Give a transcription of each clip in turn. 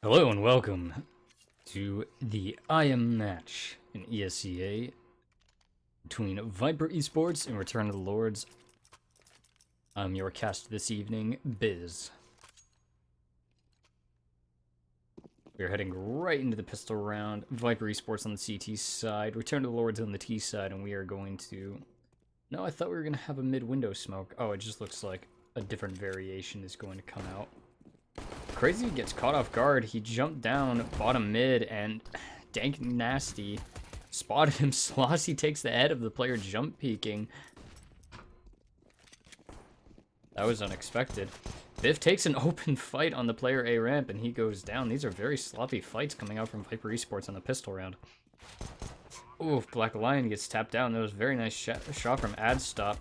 Hello and welcome to the IM match in ESEA between Viper eSports and Return of the Lords. I'm your cast this evening, Biz. We're heading right into the pistol round. Viper eSports on the CT side, Return of the Lords on the T side, and we are going to... No, I thought we were going to have a mid-window smoke. Oh, it just looks like a different variation is going to come out. Crazy gets caught off guard. He jumped down bottom mid and Dank Nasty spotted him. Slossy takes the head of the player jump peeking. That was unexpected. Biff takes an open fight on the player A ramp and he goes down. These are very sloppy fights coming out from Viper eSports on the pistol round. Ooh, Black Lion gets tapped down. That was a very nice shot from Adstop.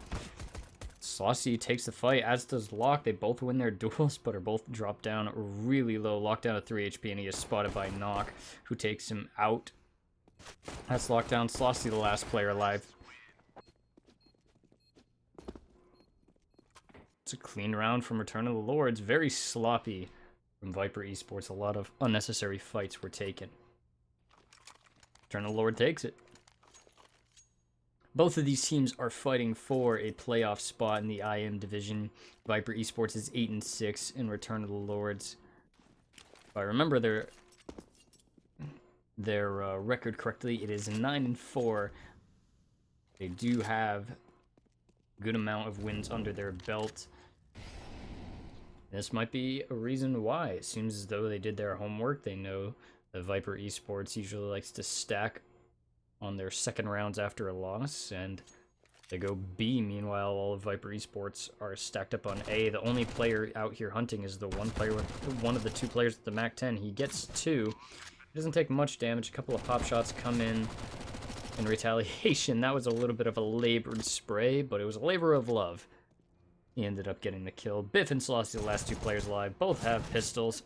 Slossy takes the fight, as does Locke. They both win their duels, but are both dropped down really low. Locked down to 3 HP, and he is spotted by Knock, who takes him out. That's locked down. Slossy, the last player alive. It's a clean round from Return of the Lords. Very sloppy from Viper eSports. A lot of unnecessary fights were taken. Return of the Lord takes it. Both of these teams are fighting for a playoff spot in the IM division. Viper eSports is 8-6 in Return of the Lords. If I remember their record correctly, it is 9-4. They do have a good amount of wins under their belt. This might be a reason why. It seems as though they did their homework. They know that Viper eSports usually likes to stack on their second rounds after a loss, and they go B. Meanwhile, all of Viper eSports are stacked up on A. The only player out here hunting is the one of the two players with the MAC-10. He gets 2. It doesn't take much damage. A couple of pop shots come in retaliation. That was a little bit of a labored spray, but it was a labor of love. He ended up getting the kill. Biff and Slossy, the last two players alive, both have pistols,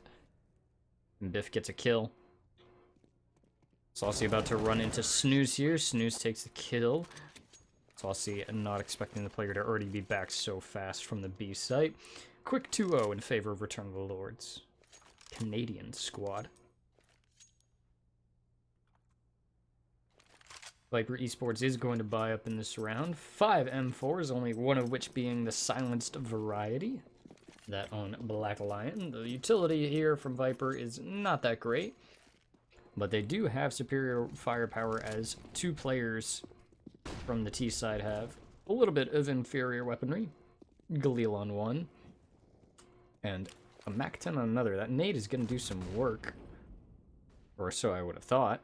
and Biff gets a kill. Slossy about to run into Snooze here. Snooze takes the kill. Slossy not expecting the player to already be back so fast from the B site. Quick 2-0 in favor of Return of the Lords. Canadian squad. Viper eSports is going to buy up in this round. 5 M4s, only one of which being the silenced variety. That on Black Lion. The utility here from Viper is not that great, but they do have superior firepower, as 2 players from the T side have a little bit of inferior weaponry. Galil on one, and a MAC-10 on another. That nade is going to do some work, or so I would have thought.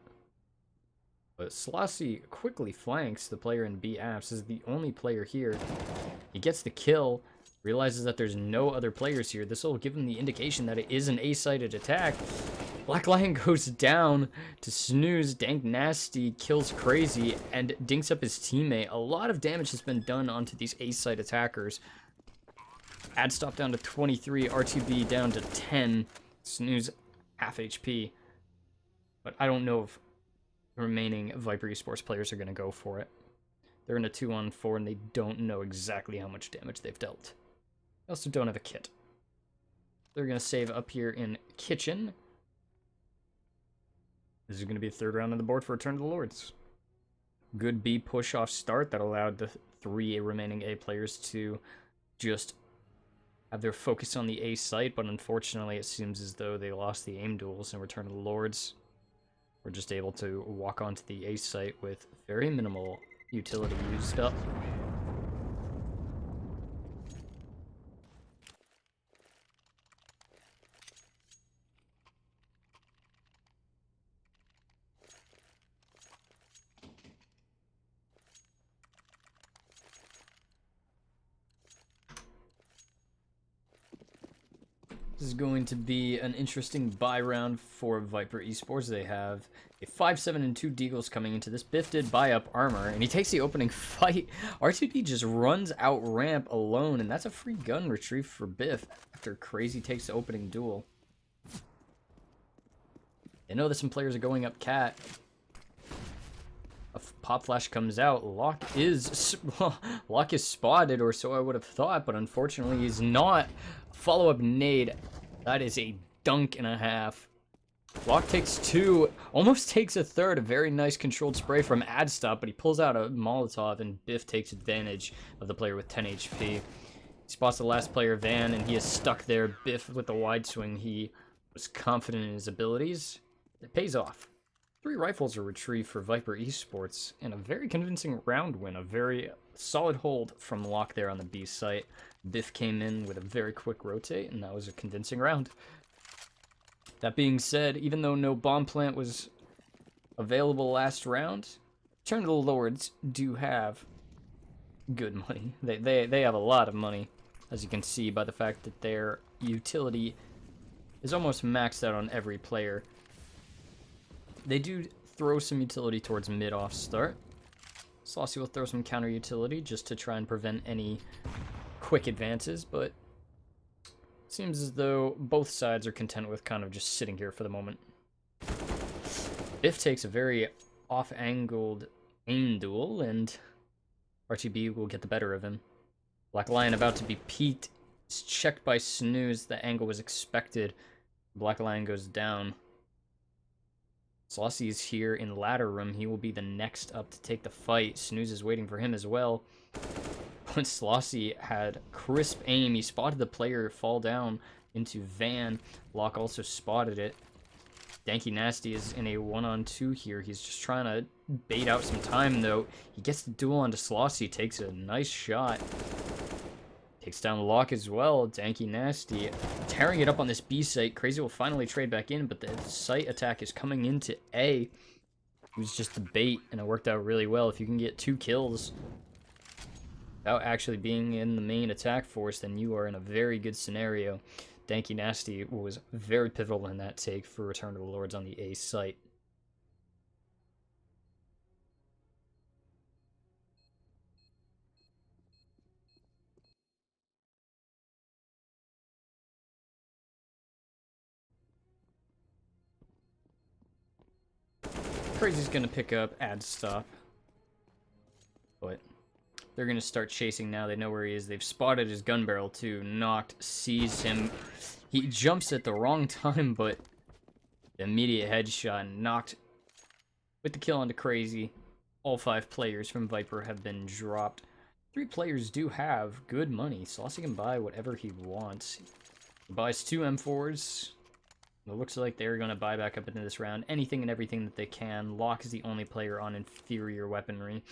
But Slossy quickly flanks the player in B apps. Is the only player here. He gets the kill, realizes that there's no other players here. This will give him the indication that it is an A-sided attack. Black Lion goes down to Snooze. Dank Nasty kills Crazy and dinks up his teammate. A lot of damage has been done onto these A-side attackers. Adstop down to 23, RTB down to 10. Snooze half HP. But I don't know if the remaining Viper eSports players are going to go for it. They're in a 2-on-4 and they don't know exactly how much damage they've dealt. They also don't have a kit. They're going to save up here in Kitchen. This is going to be the 3rd round on the board for Return of the Lords. Good B push-off start that allowed the 3 remaining A players to just have their focus on the A site, but unfortunately it seems as though they lost the aim duels, and Return of the Lords were just able to walk onto the A site with very minimal utility used up. This is going to be an interesting buy round for Viper eSports. They have a 5-7 and 2 Deagles coming into this. Biff did buy up armor, and he takes the opening fight. R2D just runs out ramp alone, and that's a free gun retrieve for Biff after Crazy takes the opening duel. They know that some players are going up cat. A pop flash comes out. Locke is spotted, or so I would have thought, but unfortunately he's not. Follow-up nade. That is a dunk and a half Lock takes 2, almost takes a third. A very nice controlled spray from Adstop, but he pulls out a Molotov, and Biff takes advantage of the player with 10 HP. He spots the last player, Van, and he is stuck there. Biff with the wide swing. He was confident in his abilities. It pays off. 3 rifles are retrieved for Viper eSports, and a very convincing round win. A very solid hold from Locke there on the B site. Biff came in with a very quick rotate, and that was a convincing round. That being said, even though no bomb plant was available last round, Return of the Lords do have good money. They have a lot of money, as you can see by the fact that their utility is almost maxed out on every player. They do throw some utility towards mid-off start. Saucy will throw some counter utility just to try and prevent any quick advances, but seems as though both sides are content with kind of just sitting here for the moment. Biff takes a very off-angled aim duel, and RTB will get the better of him. Black Lion about to be peeked. It's checked by Snooze. The angle was expected. Black Lion goes down. Saucy is here in ladder room. He will be the next up to take the fight. Snooze is waiting for him as well. When Slossie had crisp aim, he spotted the player fall down into Van. Locke also spotted it. Danky Nasty is in a 1-on-2 here. He's just trying to bait out some time, though. He gets the duel onto Slossie, takes a nice shot. Takes down Locke as well. Danky Nasty tearing it up on this B site. Crazy will finally trade back in, but the site attack is coming into A. It was just the bait, and it worked out really well. If you can get 2 kills without actually being in the main attack force, then you are in a very good scenario. Danky Nasty was very pivotal in that take for Return of the Lords on the A site. Crazy's gonna pick up Adstop, but they're gonna start chasing now. They know where he is. They've spotted his gun barrel too. Knocked, sees him. He jumps at the wrong time, but the immediate headshot knocked with the kill onto Crazy. All 5 players from Viper have been dropped. 3 players do have good money. Saucy can buy whatever he wants. He buys 2 M4s. It looks like they're going to buy back up into this round anything and everything that they can. Locke is the only player on inferior weaponry.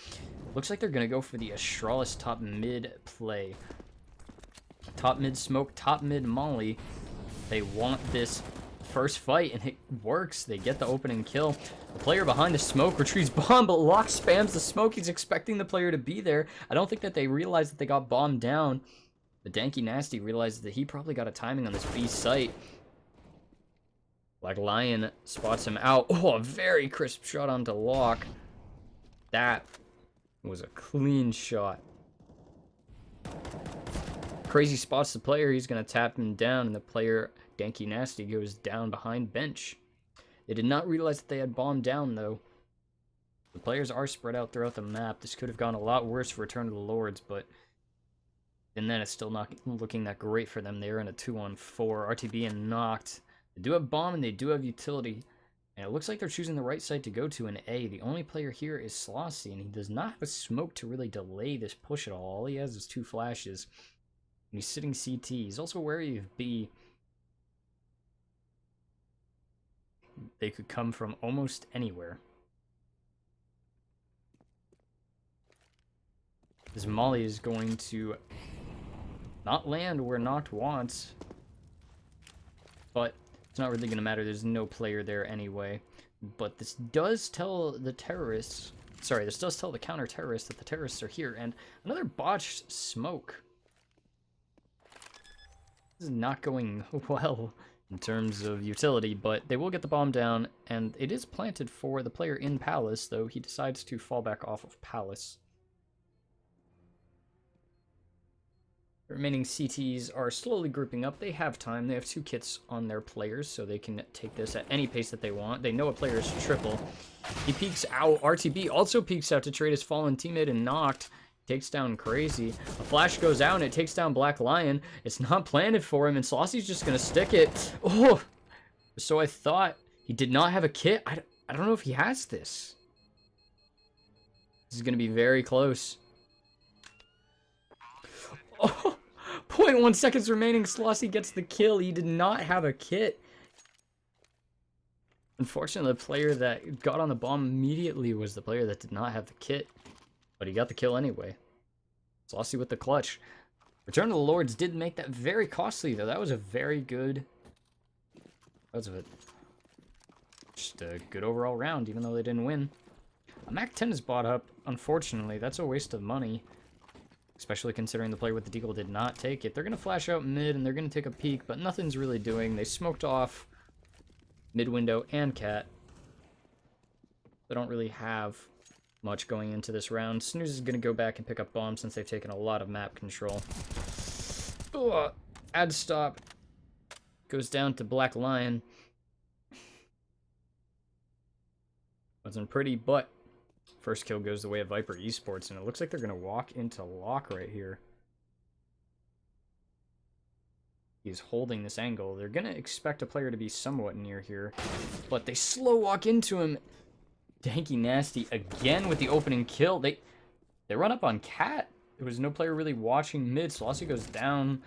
Looks like they're going to go for the Astralis top mid play. Top mid smoke, top mid molly. They want this first fight, and it works. They get the opening kill. The player behind the smoke retrieves bomb, but Locke spams the smoke. He's expecting the player to be there. I don't think that they realized that they got bombed down. But Danky Nasty realizes that he probably got a timing on this B site. Black Lion spots him out. Oh, a very crisp shot onto Locke. That was a clean shot. Crazy spots the player. He's going to tap him down, and the player, Danky Nasty, goes down behind bench. They did not realize that they had bombed down, though. The players are spread out throughout the map. This could have gone a lot worse for Return of the Lords, but and then it's still not looking that great for them. They're in a 2-on-4. RTB and Knocked. They do have bomb and they do have utility, and it looks like they're choosing the right side to go to in A. The only player here is Slossie, and he does not have a smoke to really delay this push at all. All he has is 2 flashes, and he's sitting CT. He's also wary of B. They could come from almost anywhere. This molly is going to not land where Knocked wants, but it's not really going to matter. There's no player there anyway. But this does tell the terrorists... Sorry, this does tell the counter-terrorists that the terrorists are here. And another botched smoke. This is not going well in terms of utility, but they will get the bomb down. And it is planted for the player in Palace, though he decides to fall back off of Palace. The remaining CTs are slowly grouping up. They have time. They have 2 kits on their players, so they can take this at any pace that they want. They know a player is triple. He peeks out. RTB also peeks out to trade his fallen teammate and Knocked. Takes down Crazy. A flash goes out, and it takes down Black Lion. It's not planted for him, and Slossie's just going to stick it. Oh! So I thought He did not have a kit. I don't know if he has this. This is going to be very close. Oh, 0.1 seconds remaining. Slossy gets the kill. He did not have a kit. Unfortunately, the player that got on the bomb immediately was the player that did not have the kit. But he got the kill anyway. Slossy with the clutch. Return of the Lords did make that very costly, though. That was a very good... That was just a good overall round, even though they didn't win. A Mac 10 is bought up. Unfortunately, that's a waste of money. Especially considering the player with the deagle did not take it. They're going to flash out mid, and they're going to take a peek, but nothing's really doing. They smoked off mid window and cat. They don't really have much going into this round. Snooze is going to go back and pick up bomb since they've taken a lot of map control. Ugh. Ad stop. Goes down to Black Lion. Wasn't pretty, but first kill goes the way of Viper Esports, and it looks like they're going to walk into lock right here. He's holding this angle. They're going to expect a player to be somewhat near here, but they slow walk into him. Danky Nasty again with the opening kill. They run up on Cat. There was no player really watching mid. Slossy goes down.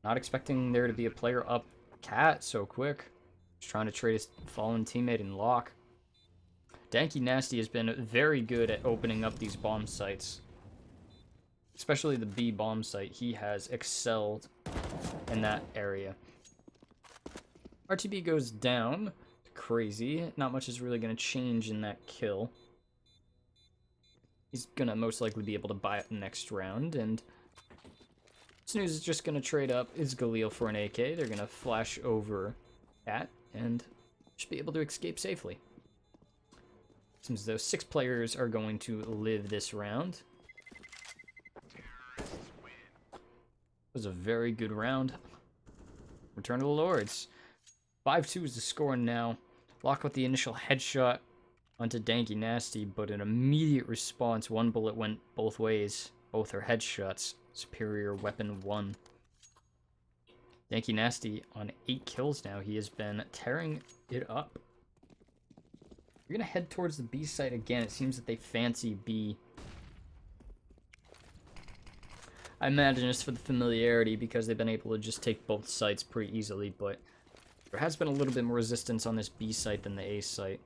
Not expecting there to be a player up Cat so quick. Just trying to trade his fallen teammate in lock. Danky Nasty has been very good at opening up these bomb sites. Especially the B bomb site. He has excelled in that area. RTB goes down. Crazy. Not much is really going to change in that kill. He's going to most likely be able to buy it next round. And Snooze is just going to trade up his Galil for an AK. They're going to flash over Cat and should be able to escape safely. Seems as though 6 players are going to live this round. It was a very good round. Return of the Lords. 5-2 is the score now. Lock with the initial headshot onto Danky Nasty, but an immediate response. One bullet went both ways. Both are headshots. Superior weapon 1. Danky Nasty on 8 kills now. He has been tearing it up. We're going to head towards the B site again. It seems that they fancy B. I imagine it's for the familiarity because they've been able to just take both sites pretty easily, but there has been a little bit more resistance on this B site than the A site.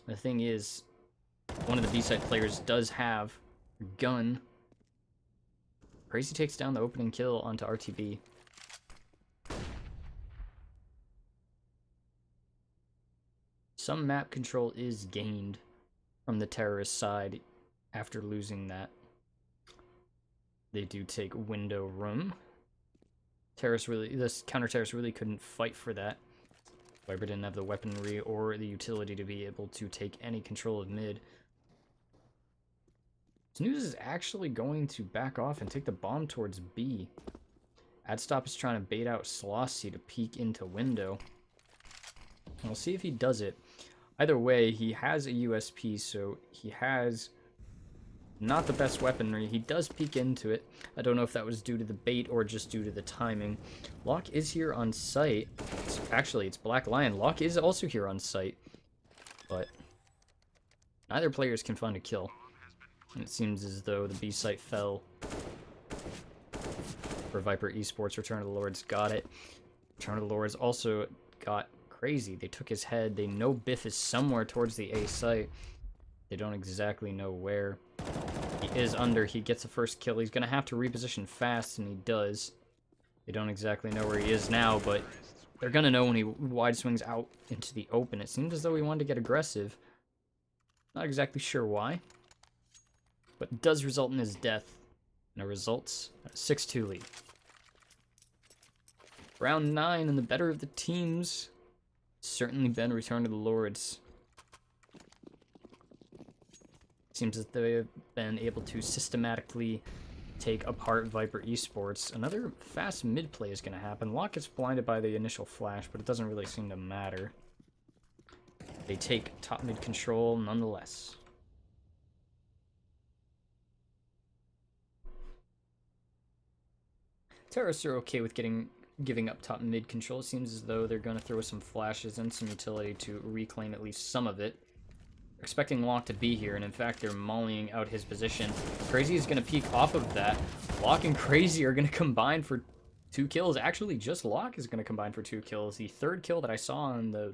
The thing is, one of the B site players does have a gun. Crazy takes down the opening kill onto RTB. Some map control is gained from the terrorist side after losing that. They do take window room. This counter-terrorist really couldn't fight for that. Viper didn't have the weaponry or the utility to be able to take any control of mid. Snooze is actually going to back off and take the bomb towards B. Adstop is trying to bait out Slossy to peek into window. We'll see if he does it. Either way, he has a USP, so he has not the best weaponry. He does peek into it. I don't know if that was due to the bait or just due to the timing. Locke is here on site. Actually, it's Black Lion. Locke is also here on site, but neither players can find a kill. And it seems as though the B site fell for Viper Esports. Return of the Lords got it. Return of the Lords also got crazy. They took his head. They know Biff is somewhere towards the A site. They don't exactly know where. He is under. He gets the first kill. He's going to have to reposition fast, and he does. They don't exactly know where he is now, but they're going to know when he wide swings out into the open. It seems as though he wanted to get aggressive. Not exactly sure why, but it does result in his death. And it results in a 6-2 lead. Round 9, and the better of the teams. Certainly been Return of the Lords. Seems that they've been able to systematically take apart Viper Esports. Another fast mid play is going to happen. Locke gets blinded by the initial flash, but it doesn't really seem to matter. They take top mid control nonetheless. Terrorists are okay with getting giving up top mid control. It seems as though they're going to throw some flashes and some utility to reclaim at least some of it. Expecting Locke to be here, and in fact, they're mauling out his position. Crazy is going to peek off of that. Locke and Crazy are going to combine for 2 kills. Actually, just Locke is going to combine for 2 kills. The third kill that I saw on the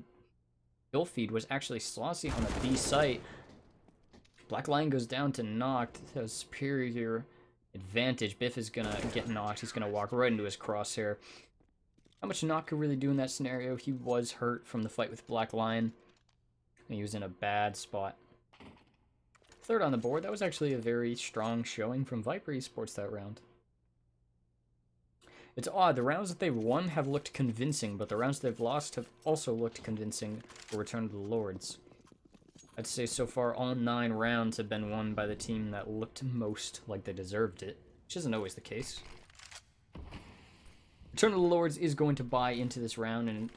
kill feed was actually Slossy on the B site. Black Lion goes down to knocked. Has superior advantage. Biff is going to get knocked. He's going to walk right into his crosshair. How much Knock could really do in that scenario? He was hurt from the fight with Black Lion. He was in a bad spot. Third on the board. That was actually a very strong showing from Viper eSports that round. It's odd. The rounds that they've won have looked convincing, but the rounds they've lost have also looked convincing for Return of the Lords. I'd say so far all 9 rounds have been won by the team that looked most like they deserved it, which isn't always the case. Return of the Lords is going to buy into this round, and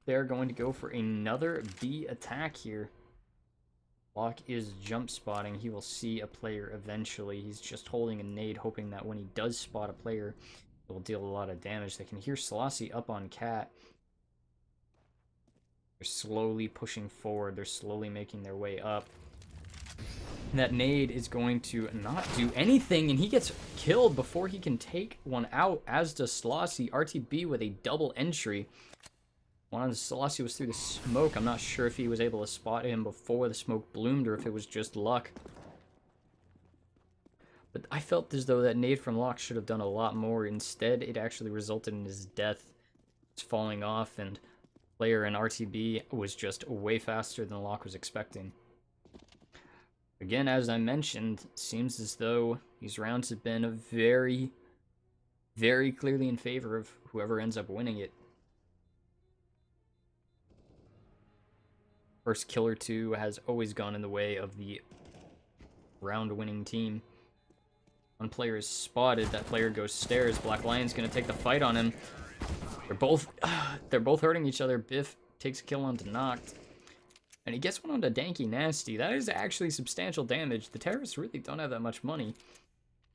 they're going to go for another B attack here. Locke is jump spotting. He will see a player eventually. He's just holding a nade, hoping that when he does spot a player, it will deal a lot of damage. They can hear Slossy up on Cat. They're slowly pushing forward. They're slowly making their way up. And that nade is going to not do anything, and he gets killed before he can take one out, as does Slossy. RTB with a double entry. One of the Slossy was through the smoke. I'm not sure if he was able to spot him before the smoke bloomed or if it was just luck. But I felt as though that nade from Locke should have done a lot more. Instead, it actually resulted in his death. It's falling off, and player in RTB was just way faster than Locke was expecting. Again, as I mentioned, it seems as though these rounds have been very, very clearly in favor of whoever ends up winning it. First kill or two has always gone in the way of the round-winning team. One player is spotted. That player goes stairs. Black Lion's going to take the fight on him. They're both hurting each other. Biff takes a kill onto Knocked. And he gets one onto Danky Nasty. That is actually substantial damage. The terrorists really don't have that much money.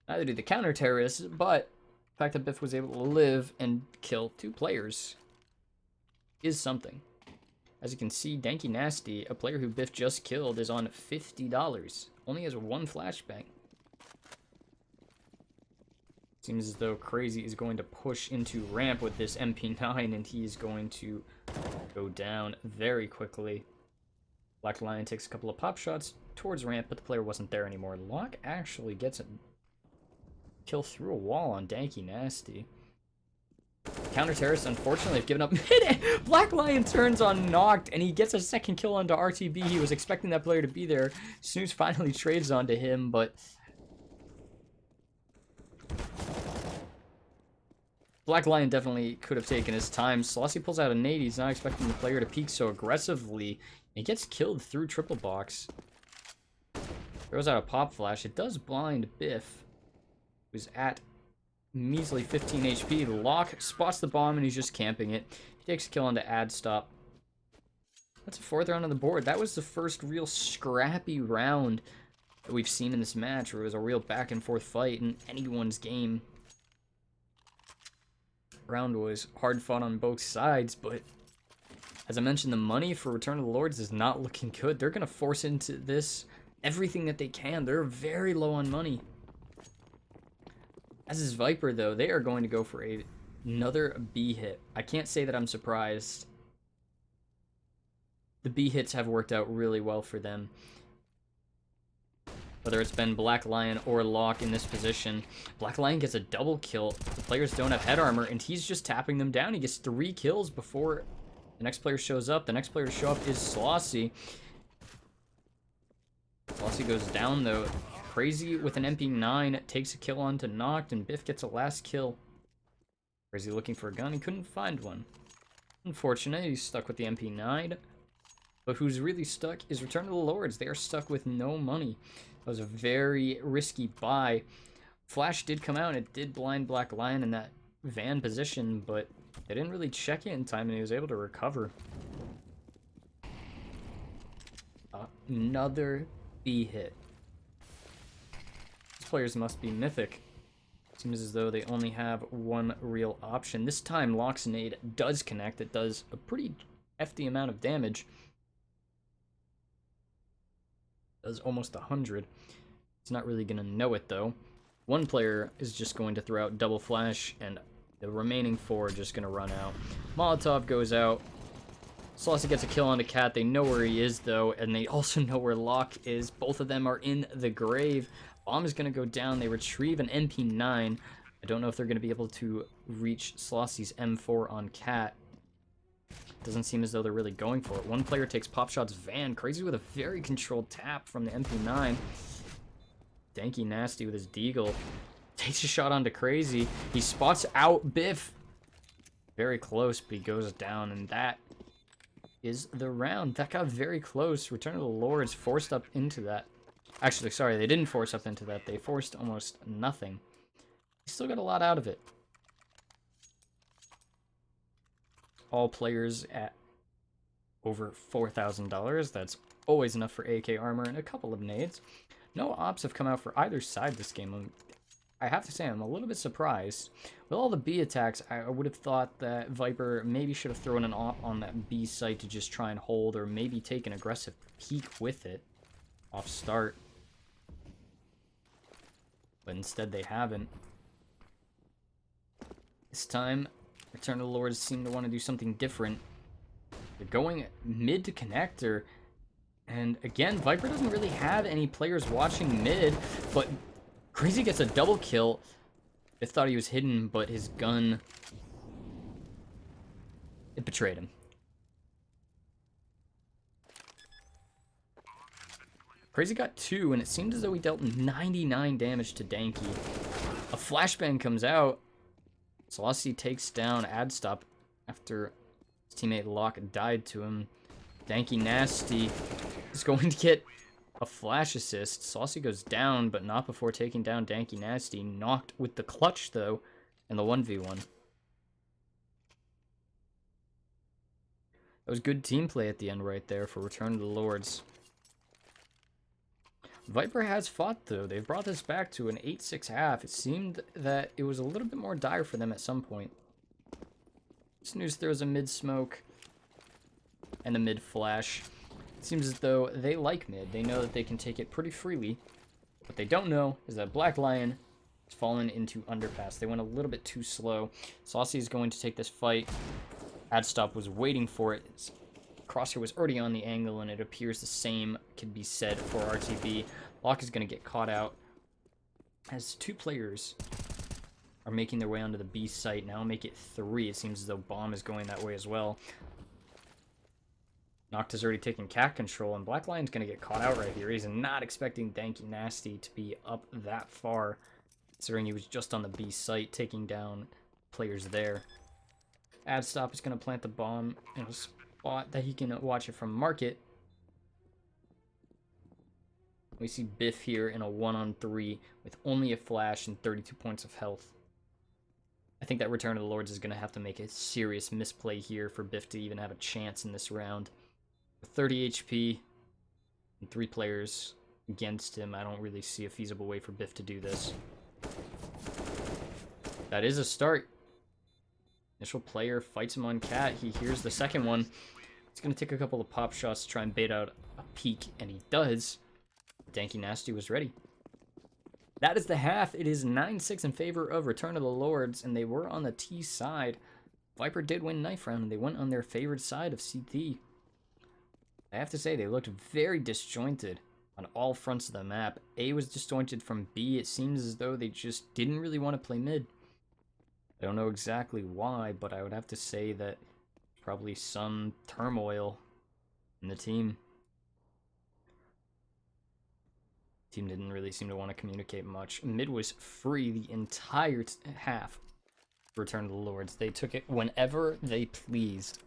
Neither do the counter-terrorists, but the fact that Biff was able to live and kill 2 players is something. As you can see, Danky Nasty, a player who Biff just killed, is on $50. Only has 1 flashbang. Seems as though Crazy is going to push into ramp with this MP9, and he is going to go down very quickly. Black Lion takes a couple of pop shots towards ramp, but the player wasn't there anymore. Locke actually gets a kill through a wall on Danky Nasty. Counter-terrorists, unfortunately, have given up. Black Lion turns on Knocked, and he gets a second kill onto RTB. He was expecting that player to be there. Snooze finally trades onto him, but Black Lion definitely could have taken his time. Slossy pulls out a nade. He's not expecting the player to peek so aggressively. He gets killed through triple box. Throws out a pop flash. It does blind Biff, who's at measly 15 HP. Locke spots the bomb, and he's just camping it. He takes a kill onto Ad Stop. That's a 4th round on the board. That was the first real scrappy round that we've seen in this match, where it was a real back-and-forth fight in anyone's game. Round was hard fought on both sides, but as I mentioned, the money for Return of the Lords is not looking good. They're going to force into this everything that they can. They're very low on money. As is Viper, though, they are going to go for another B hit. I can't say that I'm surprised. The B hits have worked out really well for them. Whether it's been Black Lion or Locke in this position. Black Lion gets a double kill. The players don't have head armor, and he's just tapping them down. He gets 3 kills before the next player shows up. The next player to show up is Slossy. Slossy goes down, though. Crazy with an MP9 takes a kill onto Knocked, and Biff gets a last kill. Crazy looking for a gun. He couldn't find one. Unfortunate, he's stuck with the MP9. But who's really stuck is Return of the Lords. They are stuck with no money. That was a very risky buy. Flash did come out, and it did blind Black Lion in that van position, but they didn't really check it in time, and he was able to recover. Another B hit. These players must be mythic. Seems as though they only have one real option. This time, Locke's nade does connect. It does a pretty hefty amount of damage. Does almost 100. He's not really going to know it, though. One player is just going to throw out double flash, and the remaining 4 are just going to run out. Molotov goes out. Saucy gets a kill on the cat. They know where he is, though, and they also know where Locke is. Both of them are in the grave. Bomb is going to go down. They retrieve an MP9. I don't know if they're going to be able to reach Slossy's M4 on cat. Doesn't seem as though they're really going for it. One player takes Popshot's van. Crazy with a very controlled tap from the MP9. Danky Nasty with his deagle. Takes a shot onto Crazy. He spots out Biff. Very close, but he goes down, and that is the round. That got very close. Return of the Lords forced up into that. Actually, sorry, they didn't force up into that. They forced almost nothing. They still got a lot out of it. All players at over $4,000. That's always enough for AK armor and a couple of nades. No ops have come out for either side this game. I have to say, I'm a little bit surprised. With all the B attacks, I would have thought that Viper maybe should have thrown an op on that B site to just try and hold, or maybe take an aggressive peek with it off start. But instead they haven't. This time, Return of the Lords seem to want to do something different. They're going mid to connector. And again, Viper doesn't really have any players watching mid, but Crazy gets a double kill. I thought he was hidden, but his gun, it betrayed him. Crazy got 2, and it seemed as though he dealt 99 damage to Danky. A flashbang comes out. Slossy takes down Adstop after his teammate Locke died to him. Danky Nasty is going to get a flash assist. Slossy goes down, but not before taking down Danky Nasty. Knocked with the clutch, though, in the 1v1. That was good team play at the end right there for Return of the Lords. Viper has fought, though. They've brought this back to an 8-6 half. It seemed that it was a little bit more dire for them at some point. Snooze throws a mid smoke and a mid flash. It seems as though they like mid. They know that they can take it pretty freely. What they don't know is that Black Lion has fallen into underpass. They went a little bit too slow. Saucy is going to take this fight. Adstop was waiting for it. Crosshair was already on the angle, and it appears the same can be said for RTB. Locke is going to get caught out as 2 players are making their way onto the B site. Now make it 3. It seems as though Bomb is going that way as well. Nocta's already taken cat control, and Black Lion's going to get caught out right here. He's not expecting Danky Nasty to be up that far, considering he was just on the B site taking down players there. Adstop is going to plant the bomb in a spot that he can watch it from market. We see Biff here in a 1-on-3 with only a flash and 32 points of health. I think that Return of the Lords is going to have to make a serious misplay here for Biff to even have a chance in this round. With 30 HP and 3 players against him, I don't really see a feasible way for Biff to do this. That is a start. Initial player fights him on cat. He hears the second one. He's going to take a couple of pop shots to try and bait out a peek, and he does. Danky Nasty was ready. That is the half. It is 9-6 in favor of Return of the Lords, and they were on the T side. Viper did win knife round, and they went on their favored side of CT. I have to say, they looked very disjointed on all fronts of the map. A was disjointed from B. It seems as though they just didn't really want to play mid. I don't know exactly why, but I would have to say that probably some turmoil in the team. Team didn't really seem to want to communicate much. Mid was free the entire half. Return of the Lords. They took it whenever they pleased.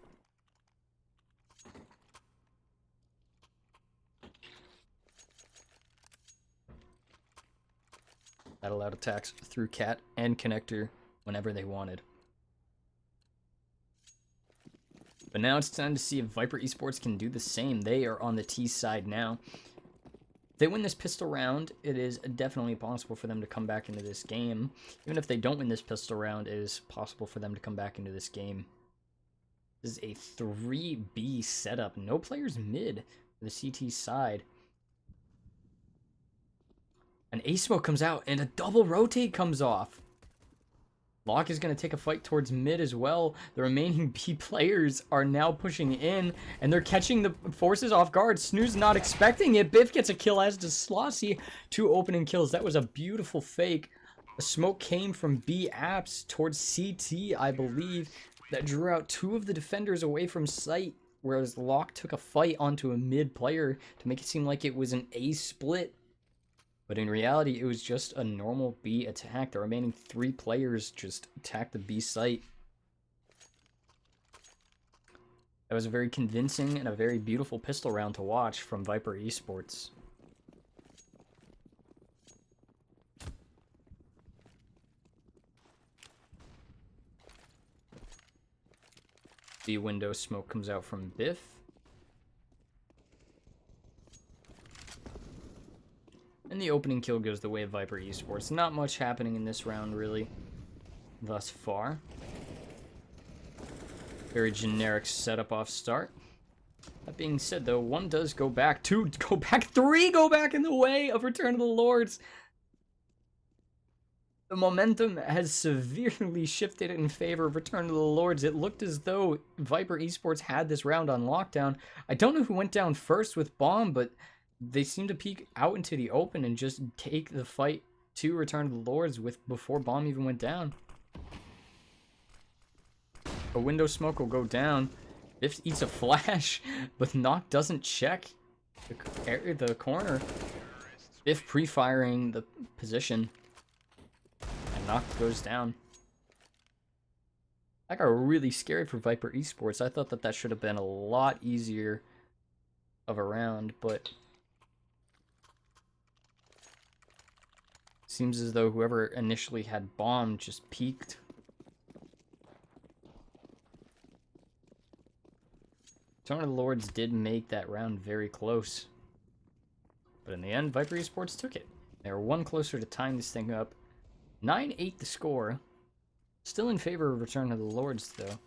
That allowed attacks through cat and connector whenever they wanted. But now it's time to see if Viper eSports can do the same. They are on the T side now. they win this pistol round, it is definitely possible for them to come back into this game. Even if they don't win this pistol round, it is possible for them to come back into this game. This is a 3B setup. No players mid for the CT side. An ace smoke comes out, and a double rotate comes off. Locke is going to take a fight towards mid as well. The remaining B players are now pushing in, and they're catching the forces off guard. Snooze not expecting it. Biff gets a kill, as does Slossy. 2 opening kills. That was a beautiful fake. A smoke came from B apps towards CT, I believe, that drew out 2 of the defenders away from sight, whereas Locke took a fight onto a mid player to make it seem like it was an A split. But in reality, it was just a normal B attack. The remaining 3 players just attacked the B site. That was a very convincing and a very beautiful pistol round to watch from Viper eSports. The window smoke comes out from Biff. And the opening kill goes the way of Viper eSports. Not much happening in this round, really, thus far. Very generic setup off start. That being said, though, 1 does go back. 2 go back. 3 go back in the way of Return of the Lords. The momentum has severely shifted in favor of Return of the Lords. It looked as though Viper eSports had this round on lockdown. I don't know who went down first with Bomb, but they seem to peek out into the open and just take the fight to Return of the Lords before Bomb even went down. A window smoke will go down. Biff eats a flash, but Knock doesn't check the corner. Biff pre-firing the position, and Knock goes down. I got really scared for Viper eSports. I thought that should have been a lot easier of a round, but seems as though whoever initially had Bomb just peaked. Return of the Lords did make that round very close. But in the end, Viper eSports took it. They were 1 closer to tying this thing up. 9-8 the score. Still in favor of Return of the Lords, though.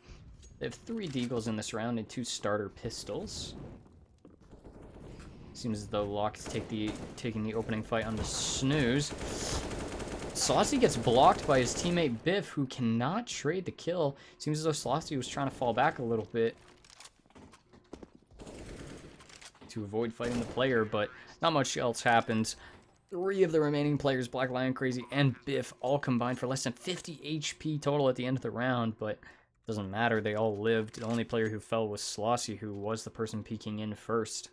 They have 3 deagles in this round and 2 starter pistols. Seems as though Locke is taking the opening fight on the Snooze. Slossy gets blocked by his teammate Biff, who cannot trade the kill. Seems as though Slossy was trying to fall back a little bit to avoid fighting the player, but not much else happens. 3 of the remaining players, Black Lion, Crazy, and Biff, all combined for less than 50 HP total at the end of the round, but it doesn't matter. They all lived. The only player who fell was Slossy, who was the person peeking in first.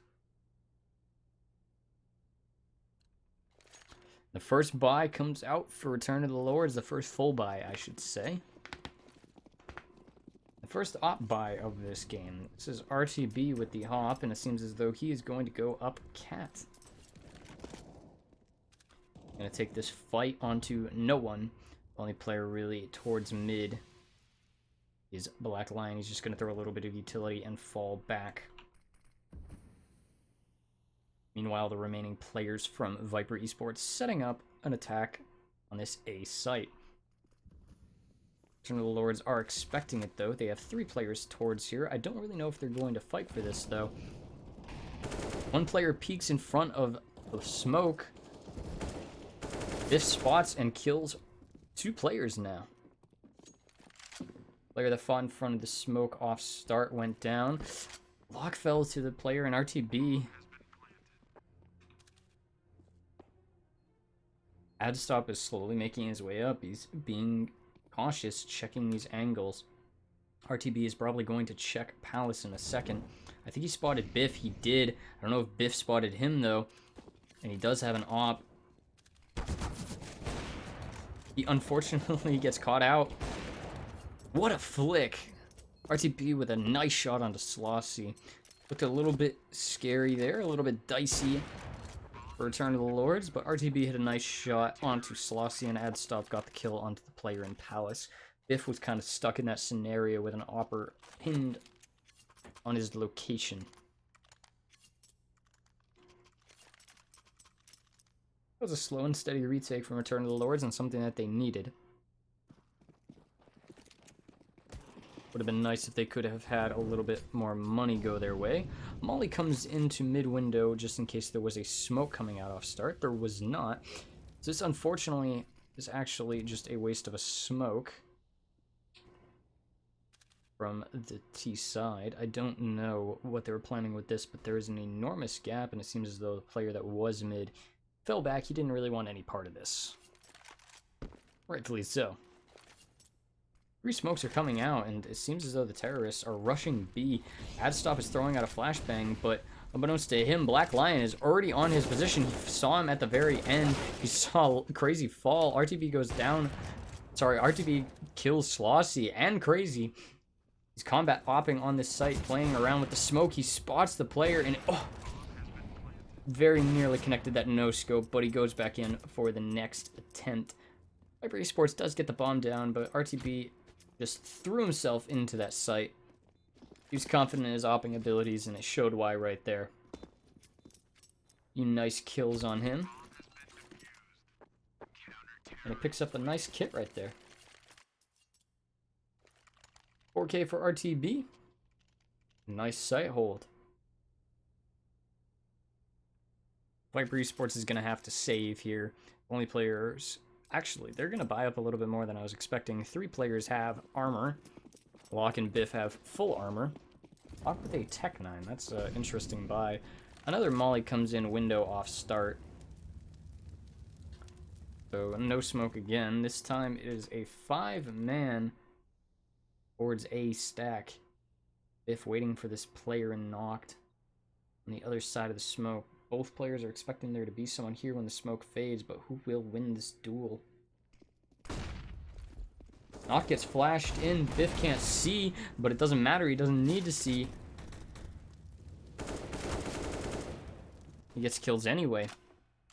The first buy comes out for Return of the Lords, the first full buy, I should say. The first op buy of this game. This is RTB with the hop, and it seems as though he is going to go up cat. Gonna take this fight onto no one. The only player really towards mid is Black Lion. He's just gonna throw a little bit of utility and fall back. Meanwhile, the remaining players from Viper eSports setting up an attack on this A site. Return of the Lords are expecting it, though. They have 3 players towards here. I don't really know if they're going to fight for this, though. 1 player peeks in front of the smoke. Biff spots and kills 2 players now. Player that fought in front of the smoke off start went down. Lock fell to the player in RTB. Adstop is slowly making his way up. He's being cautious, checking these angles. RTB is probably going to check Palace in a second. I think he spotted Biff. He did. I don't know if Biff spotted him, though. And he does have an op. He unfortunately gets caught out. What a flick. RTB with a nice shot onto Slossy. Looked a little bit scary there, a little bit dicey for Return of the Lords, but RTB hit a nice shot onto Slossy, and Adstop got the kill onto the player in Palace. Biff was kind of stuck in that scenario with an opper pinned on his location. That was a slow and steady retake from Return of the Lords and something that they needed. Would have been nice if they could have had a little bit more money go their way. Molly comes into mid-window just in case there was a smoke coming out off start. There was not. So this, unfortunately, is actually just a waste of a smoke from the T side. I don't know what they were planning with this, but there is an enormous gap, and it seems as though the player that was mid fell back. He didn't really want any part of this. Rightfully so. 3 smokes are coming out, and it seems as though the terrorists are rushing B. Adstop is throwing out a flashbang, but unbeknownst to him, Black Lion is already on his position. He saw him at the very end. He saw Crazy fall. RTB goes down. Sorry, RTB kills Slossy and Crazy. He's combat hopping on this site, playing around with the smoke. He spots the player, and very nearly connected that no-scope, but he goes back in for the next attempt. Viper eSports does get the bomb down, but RTB just threw himself into that site. He was confident in his opping abilities, and it showed why right there. You nice kills on him. And he picks up a nice kit right there. 4K for RTB. Nice sight hold. Viper eSports is going to have to save here. Only players... Actually, they're going to buy up a little bit more than I was expecting. 3 players have armor. Locke and Biff have full armor. Locke with a Tech 9. That's an interesting buy. Another Molly comes in window off start. So, no smoke again. This time it is a 5-man towards A stack. Biff waiting for this player and knocked on the other side of the smoke. Both players are expecting there to be someone here when the smoke fades, but who will win this duel? Knock gets flashed in. Biff can't see, but it doesn't matter. He doesn't need to see. He gets kills anyway.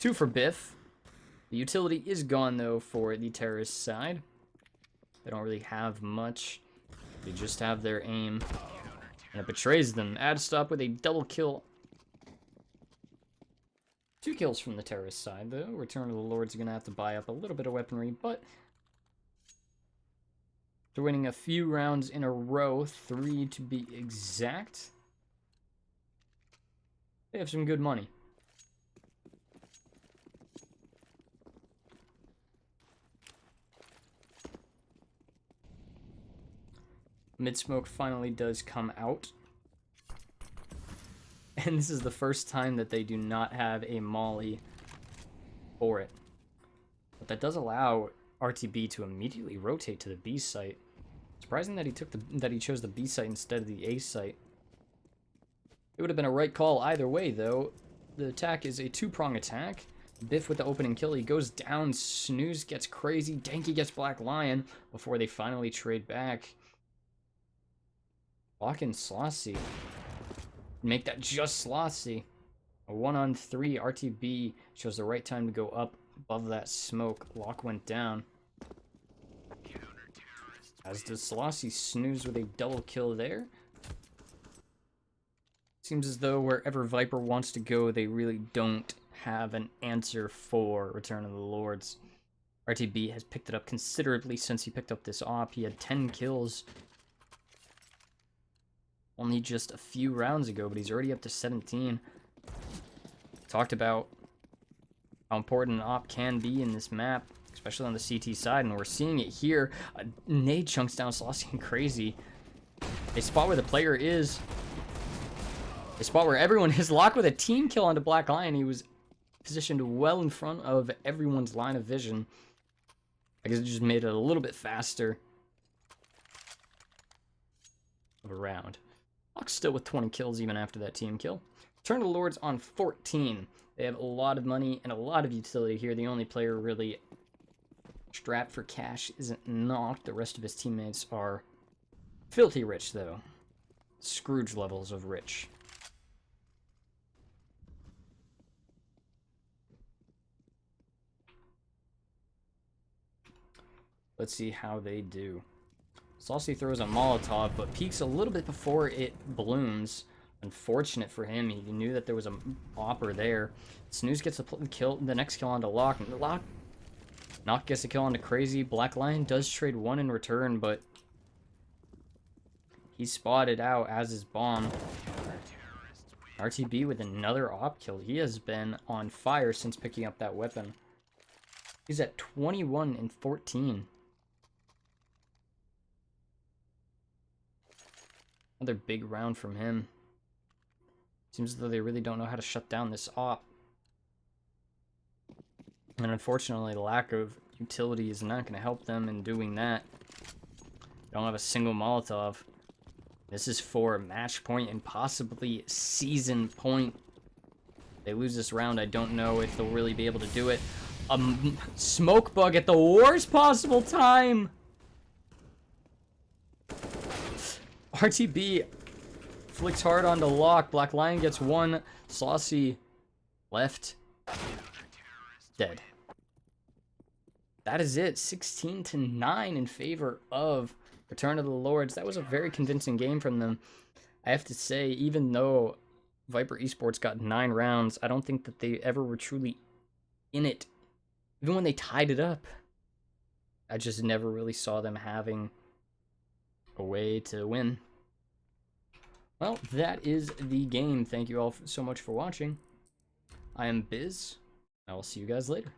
2 for Biff. The utility is gone, though, for the terrorist side. They don't really have much. They just have their aim. And it betrays them. Adstop with a double kill. 2 kills from the terrorist side, though. Return of the Lord's going to have to buy up a little bit of weaponry, but they're winning a few rounds in a row, 3 to be exact. They have some good money. Mid-smoke finally does come out. And this is the first time that they do not have a molly for it. But that does allow RTB to immediately rotate to the B site. Surprising that he chose the B site instead of the A site. It would have been a right call either way, though. The attack is a 2-prong attack. Biff with the opening kill. He goes down. Snooze gets Crazy. Danky gets Black Lion before they finally trade back. Locke and Slossy. Make that just Slossy. A 1-on-3. RTB chose the right time to go up above that smoke. Locke went down. As does Slossy. Snooze with a double kill there. Seems as though wherever Viper wants to go, they really don't have an answer for Return of the Lords. RTB has picked it up considerably since he picked up this op. He had 10 kills only just a few rounds ago, but he's already up to 17. Talked about how important an op can be in this map, especially on the CT side, and we're seeing it here. Nade chunks down Slossy and Crazy. A spot where the player is. A spot where everyone is. Locked with a team kill onto Black Lion. He was positioned well in front of everyone's line of vision. I guess it just made it a little bit faster of a round. Lock's still with 20 kills even after that team kill. Return of the Lords on 14. They have a lot of money and a lot of utility here. The only player really strapped for cash isn't Knocked. The rest of his teammates are filthy rich, though. Scrooge levels of rich. Let's see how they do. Saucy throws a Molotov, but peeks a little bit before it blooms. Unfortunate for him. He knew that there was a opper there. Snooze gets the next kill onto Lock. And Lock gets a kill onto Crazy. Black Lion does trade one in return, but he's spotted out as his bomb. RTB with another op kill. He has been on fire since picking up that weapon. He's at 21 and 14. Another big round from him. Seems as though they really don't know how to shut down this op. And unfortunately, the lack of utility is not going to help them in doing that. They don't have a single Molotov. This is for match point and possibly season point. If they lose this round, I don't know if they'll really be able to do it. A smoke bug at the worst possible time. RTB flicks hard onto Lock. Black Lion gets one. Saucy left. Dead. That is it. 16 to 9 in favor of Return of the Lords. That was a very convincing game from them. I have to say, even though Viper Esports got 9 rounds, I don't think that they ever were truly in it. Even when they tied it up, I just never really saw them having a way to win. Well, that is the game. Thank you all so much for watching. I am Biz. I will see you guys later.